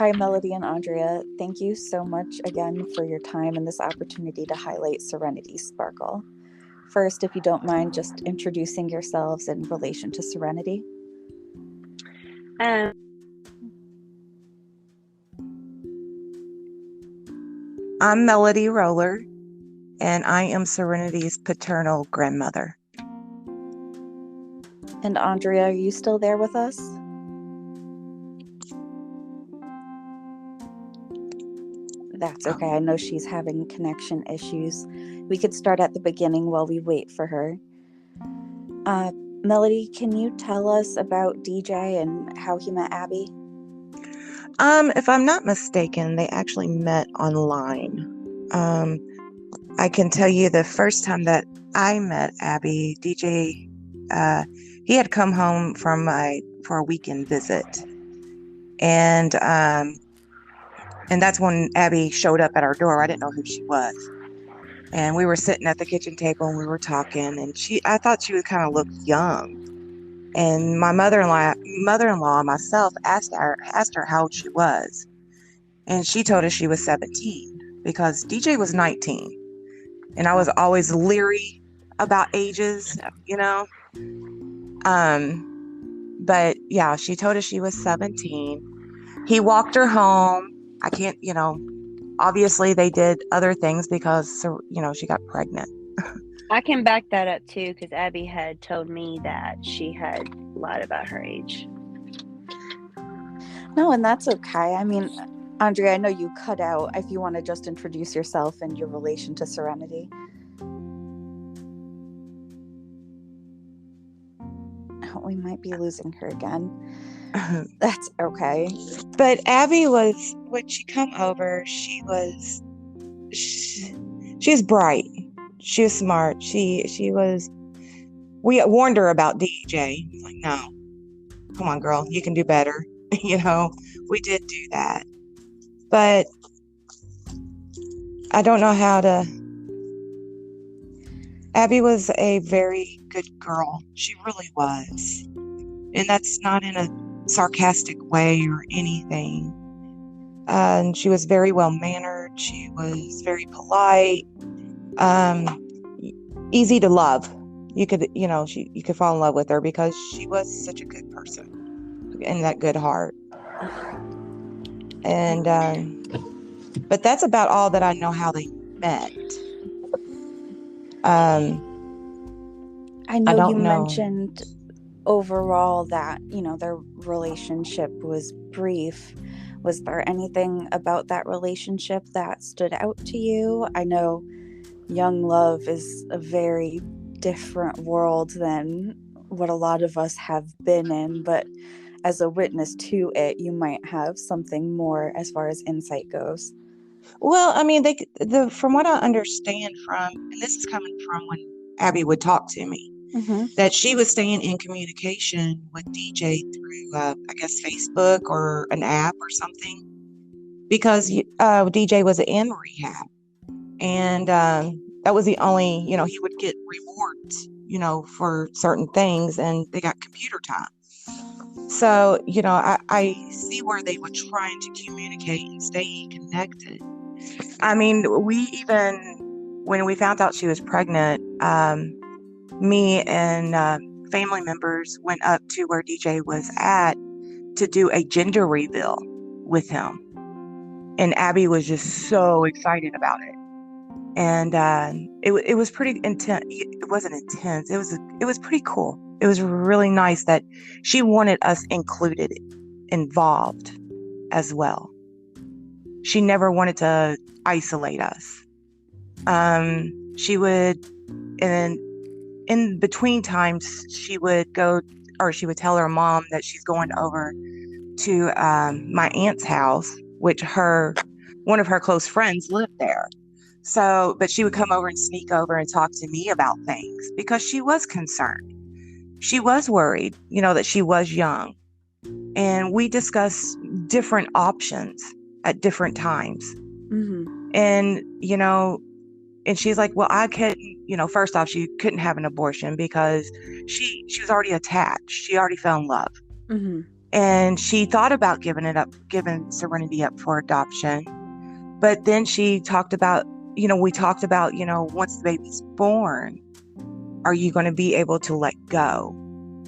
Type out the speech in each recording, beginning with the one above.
Hi, Melody and Andrea. Thank you so much again for your time and this opportunity to highlight Serenity Sparkle. First, if you don't mind just introducing yourselves in relation to Serenity. I'm Melody Roller, and I am Serenity's paternal grandmother. And Andrea, are you still there with us? That's okay. I know she's having connection issues. We could start at the beginning while we wait for her. Melody, can you tell us about DJ and how he met Abby? If I'm not mistaken, they actually met online. I can tell you the first time that I met Abby, DJ, he had come home for a weekend visit. And that's when Abby showed up at our door. I didn't know who she was. And we were sitting at the kitchen table and we were talking, and I thought she would kind of look young. And my mother-in-law and myself asked her how old she was. And she told us she was 17 because DJ was 19. And I was always leery about ages, you know. But yeah, she told us she was 17. He walked her home. I can't, obviously they did other things because, she got pregnant. I can back that up too, because Abby had told me that she had lied about her age. No, and that's okay. I mean, Andrea, I know you cut out. If you want to just introduce yourself and your relation to Serenity. Oh, we might be losing her again. That's okay. But Abby was, when she come over, she was bright. She was smart. We warned her about DJ. Like, no, come on, girl, you can do better. We did do that. But I don't know how to. Abby was a very good girl. She really was. And that's not in a sarcastic way or anything. And she was very well mannered. She was very polite. Easy to love. You could fall in love with her because she was such a good person and that good heart. And but that's about all that I know how they met. I know you mentioned overall that their relationship was brief. Was there anything about that relationship that stood out to you? I know young love is a very different world than what a lot of us have been in, but as a witness to it, you might have something more as far as insight goes. Well, I mean, from what I understand and this is coming from when Abby would talk to me, that she was staying in communication with DJ through, I guess, Facebook or an app or something, because DJ was in rehab, and that was the only, he would get rewards, for certain things, and they got computer time. So, I see where they were trying to communicate and stay connected. I mean, when we found out she was pregnant, me and family members went up to where DJ was at to do a gender reveal with him. And Abby was just so excited about it. And it was pretty intense. It wasn't intense. It was pretty cool. It was really nice that she wanted us involved as well. She never wanted to isolate us. She would, and in between times, she would tell her mom that she's going over to my aunt's house, which one of her close friends lived there. So, but she would come over and sneak over and talk to me about things because she was concerned. She was worried, that she was young. And we discussed different options at different times. Mm-hmm. And, and she's like, well, I couldn't, first off, she couldn't have an abortion because she was already attached. She already fell in love. Mm-hmm. And she thought about giving Serenity up for adoption. But then she talked about, we talked about, once the baby's born, are you going to be able to let go?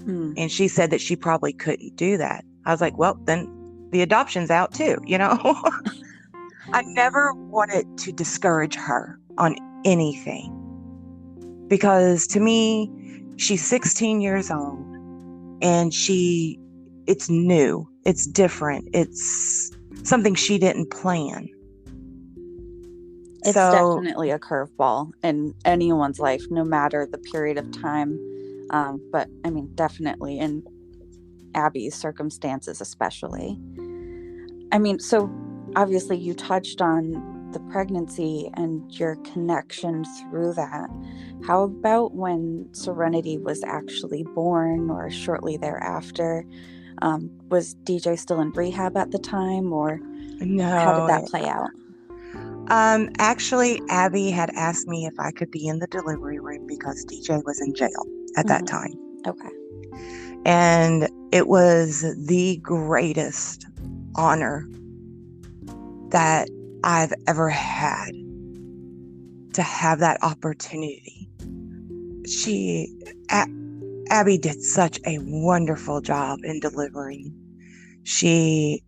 And she said that she probably couldn't do that. I was like, well, then the adoption's out too, I never wanted to discourage her on anything, because to me, she's 16 years old and it's new, it's different, it's something she didn't plan. It's definitely a curveball in anyone's life, no matter the period of time. But I mean, definitely in Abby's circumstances, especially. I mean, so obviously you touched on the pregnancy and your connection through that. How about when Serenity was actually born, or shortly thereafter? Was DJ still in rehab at the time, or how did that play out? Actually, Abby had asked me if I could be in the delivery room because DJ was in jail at that time. Okay. And it was the greatest honor that I've ever had to have that opportunity. Abby did such a wonderful job in delivering. It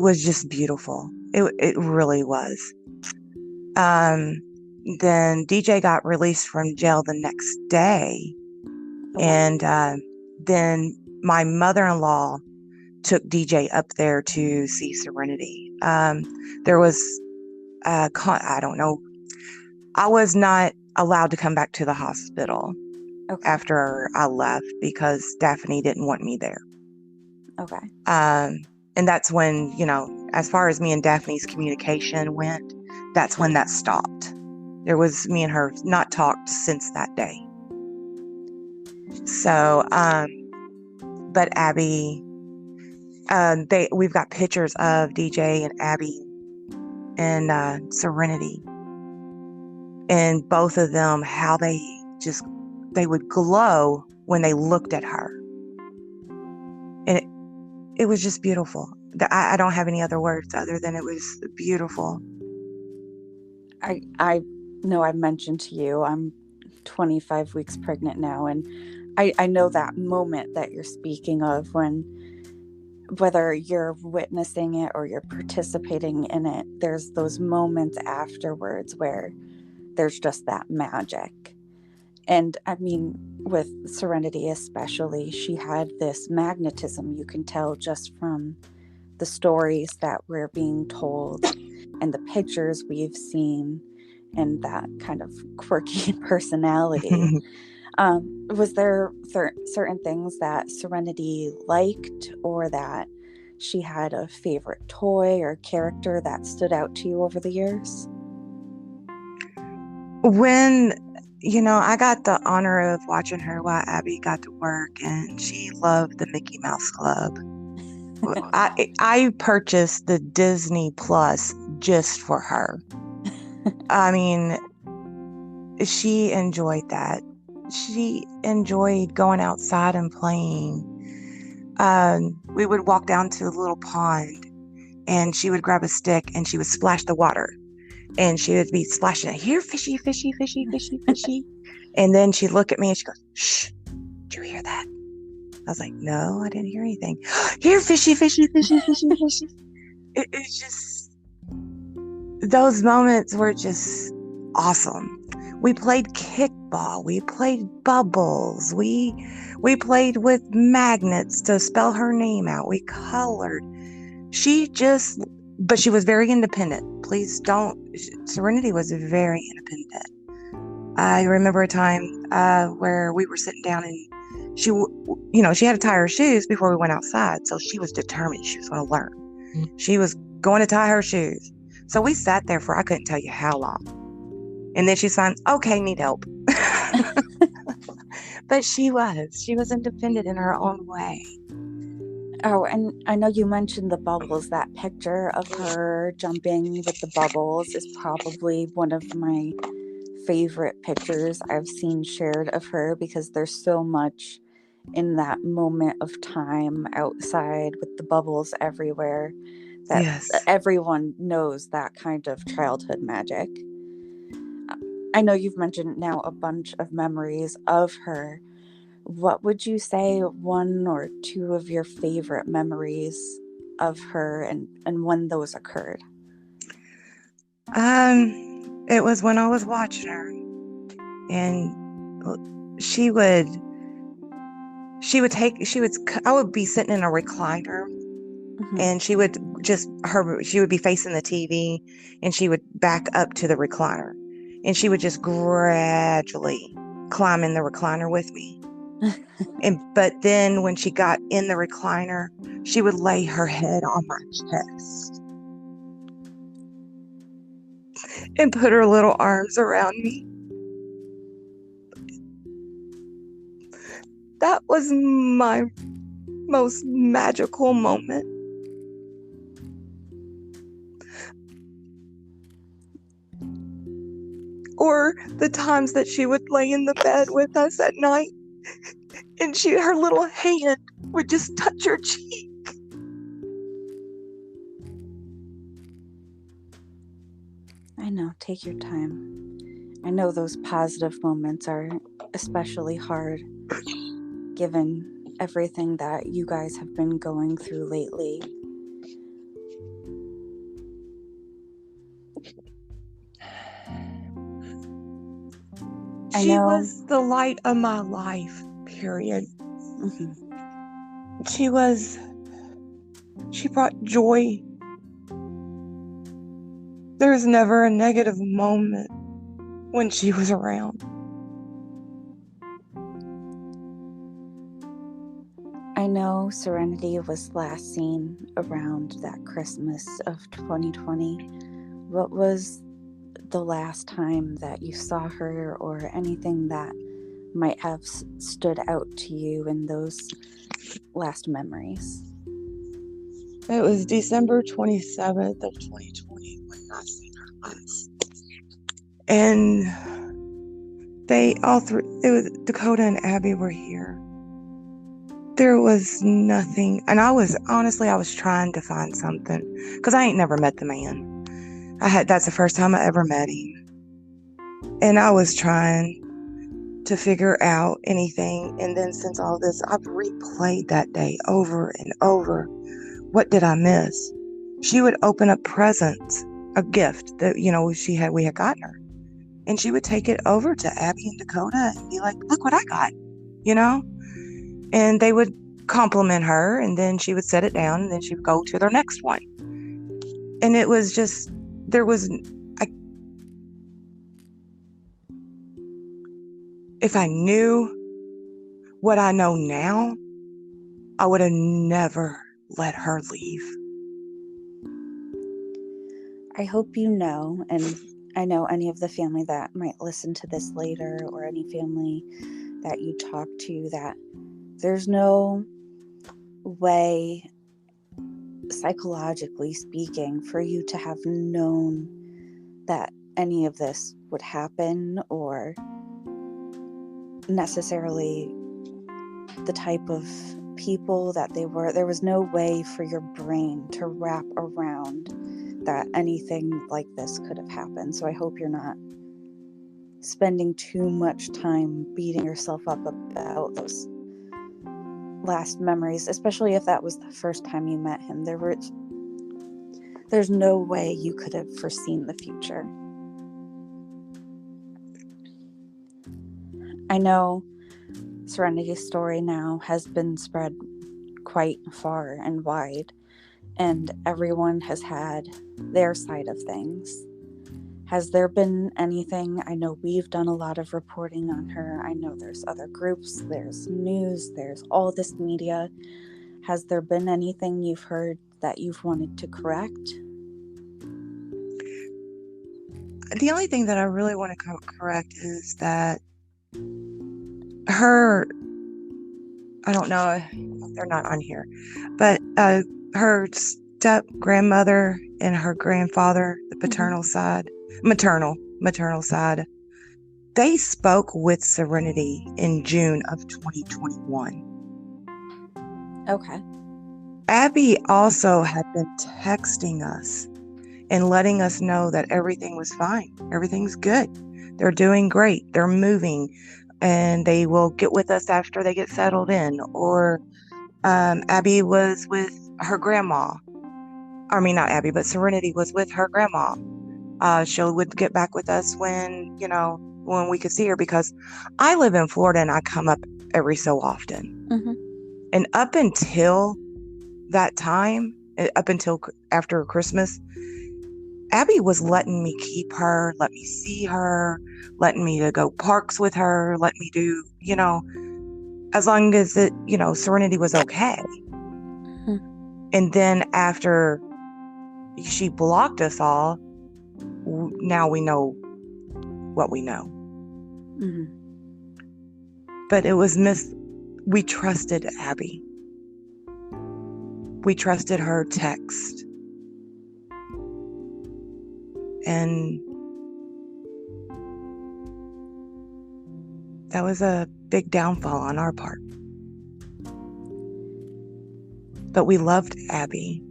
was just beautiful. It really was. Then DJ got released from jail the next day. And then my mother-in-law took DJ up there to see Serenity. There was, I don't know, I was not allowed to come back to the hospital after I left because Daphne didn't want me there. Okay. And that's when, as far as me and Daphne's communication went, that's when that stopped. There was me and her not talked since that day. So, but Abby, we've got pictures of DJ and Abby and Serenity, and both of them, how they would glow when they looked at her. And it was just beautiful. I don't have any other words other than it was beautiful. I know I mentioned to you, I'm 25 weeks pregnant now, and I know that moment that you're speaking of, when whether you're witnessing it or you're participating in it, there's those moments afterwards where there's just that magic. And I mean, with Serenity especially, she had this magnetism, you can tell just from the stories that we're being told and the pictures we've seen, and that kind of quirky personality. Was there certain things that Serenity liked, or that she had a favorite toy or character that stood out to you over the years? When, I got the honor of watching her while Abby got to work, and she loved the Mickey Mouse Club. I purchased the Disney Plus just for her. I mean, she enjoyed that. She enjoyed going outside and playing. We would walk down to the little pond, and she would grab a stick and she would splash the water, and she would be splashing it. Here, fishy, fishy, fishy, fishy, fishy. And then she'd look at me and she goes, "Shh, did you hear that?" I was like, "No, I didn't hear anything." "Here, fishy, fishy, fishy, fishy, fishy." It's just, those moments were just awesome. We played kickball. We played bubbles. We played with magnets to spell her name out. We colored. But she was very independent. Serenity was very independent. I remember a time where we were sitting down, and she had to tie her shoes before we went outside. So she was determined she was going to learn. Mm-hmm. She was going to tie her shoes. So we sat there for, I couldn't tell you how long. And then she signed, "Okay, need help." But she was independent in her own way. Oh, and I know you mentioned the bubbles. That picture of her jumping with the bubbles is probably one of my favorite pictures I've seen shared of her, because there's so much in that moment of time outside with the bubbles everywhere, that Yes. everyone knows that kind of childhood magic. I know you've mentioned now a bunch of memories of her. What would you say one or two of your favorite memories of her and when those occurred? It was when I was watching her, and I would be sitting in a recliner, and she would be facing the TV, and she would back up to the recliner, and she would just gradually climb in the recliner with me. But then when she got in the recliner, she would lay her head on my chest and put her little arms around me. That was my most magical moment. Or the times that she would lay in the bed with us at night, and her little hand would just touch her cheek. I know, take your time. I know those positive moments are especially hard given everything that you guys have been going through lately. She was the light of my life, period. She brought joy. There was never a negative moment when she was around. I know Serenity was last seen around that Christmas of 2020. What was the last time that you saw her, or anything that might have stood out to you in those last memories? It was December 27th of 2020 when I seen her last. And it was Dakota and Abby were here. There was nothing, and I was trying to find something, because I ain't never met the man. That's the first time I ever met him. And I was trying to figure out anything, and then since all this, I've replayed that day over and over. What did I miss? She would open up presents, a gift that, we had gotten her. And she would take it over to Abby and Dakota and be like, look what I got, And they would compliment her, and then she would set it down, and then she would go to their next one. And it was just, if I knew what I know now, I would have never let her leave. I hope you know, and I know any of the family that might listen to this later, or any family that you talk to, that there's no way, psychologically speaking, for you to have known that any of this would happen, or necessarily the type of people that they were. There was no way for your brain to wrap around that anything like this could have happened. So I hope you're not spending too much time beating yourself up about those last memories, especially if that was the first time you met him. There's no way you could have foreseen the future. I know Serenity's story now has been spread quite far and wide, and everyone has had their side of things. Has there been anything? I know we've done a lot of reporting on her. I know there's other groups, there's news, there's all this media. Has there been anything you've heard that you've wanted to correct? The only thing that I really want to correct is that her, I don't know, they're not on here, but her step grandmother and her grandfather, the paternal side, maternal side, they spoke with Serenity in June of 2021. Okay. Abby also had been texting us and letting us know that everything was fine. Everything's good. They're doing great. They're moving, and they will get with us after they get settled in. Or Abby was with her grandma. I mean, not Abby, but Serenity was with her grandma. She would get back with us when we could see her, because I live in Florida and I come up every so often. Mm-hmm. And up until that time, up until after Christmas, Abby was letting me keep her, let me see her, letting me to go parks with her, let me do, as long as it, Serenity was okay. Mm-hmm. And then after she blocked us all, now we know what we know. Mm-hmm. But it was we trusted Abby. We trusted her text. And that was a big downfall on our part. But we loved Abby.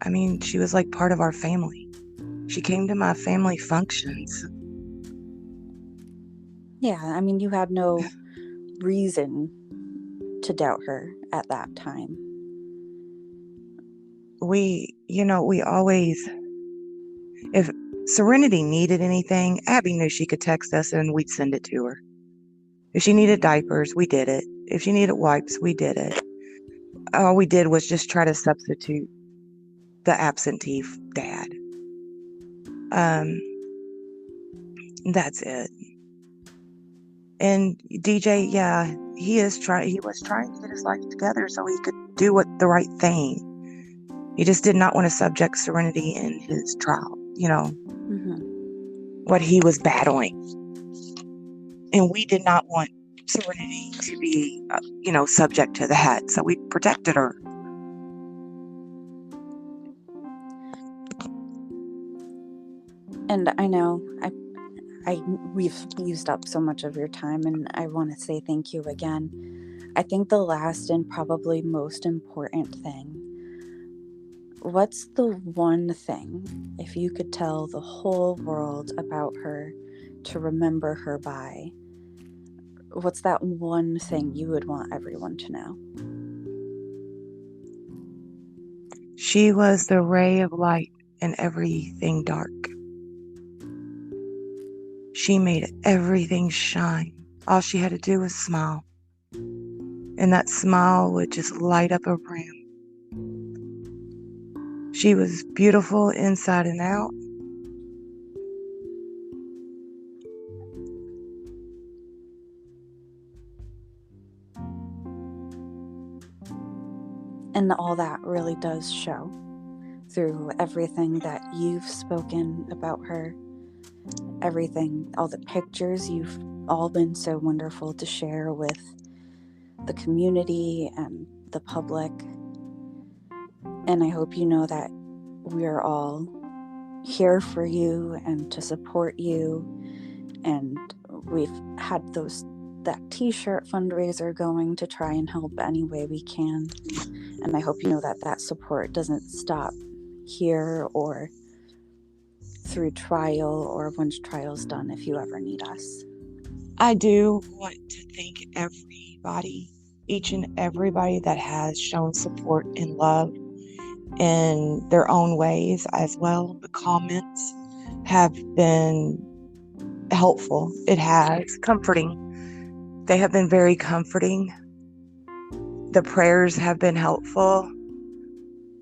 I mean, she was like part of our family. She came to my family functions. Yeah, I mean, you had no reason to doubt her at that time. We always, if Serenity needed anything, Abby knew she could text us and we'd send it to her. If she needed diapers, we did it. If she needed wipes, we did it. All we did was just try to substitute the absentee dad. That's it. And DJ, yeah, he was trying to get his life together so he could do the right thing. He just did not want to subject Serenity in his trial, Mm-hmm. what he was battling. And we did not want Serenity to be, subject to that. So we protected her. And I know we've used up so much of your time, and I want to say thank you again. I think the last and probably most important thing, what's the one thing, if you could tell the whole world about her to remember her by, what's that one thing you would want everyone to know? She was the ray of light in everything dark. She made everything shine. All she had to do was smile. And that smile would just light up a room. She was beautiful inside and out. And all that really does show through everything that you've spoken about her, everything, all the pictures you've all been so wonderful to share with the community and the public. And I hope you know that we're all here for you and to support you. And we've had that t-shirt fundraiser going to try and help any way we can. And I hope you know that support doesn't stop here or through trial or once trial's done, if you ever need us. I do want to thank everybody, each and everybody that has shown support and love in their own ways as well. The comments have been helpful. It has comforting. They have been very comforting. The prayers have been helpful.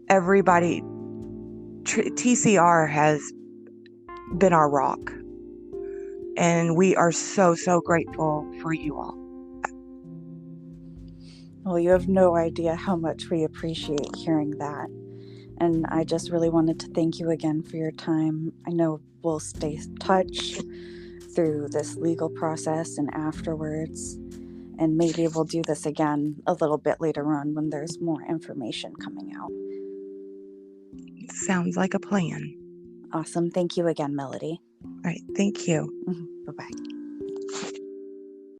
Everybody, TCR has been our rock. And we are so, so grateful for you all. Well, you have no idea how much we appreciate hearing that. And I just really wanted to thank you again for your time. I know we'll stay in touch through this legal process and afterwards. And maybe we'll do this again a little bit later on when there's more information coming out. Sounds like a plan. Awesome. Thank you again, Melody. All right. Thank you. Bye-bye.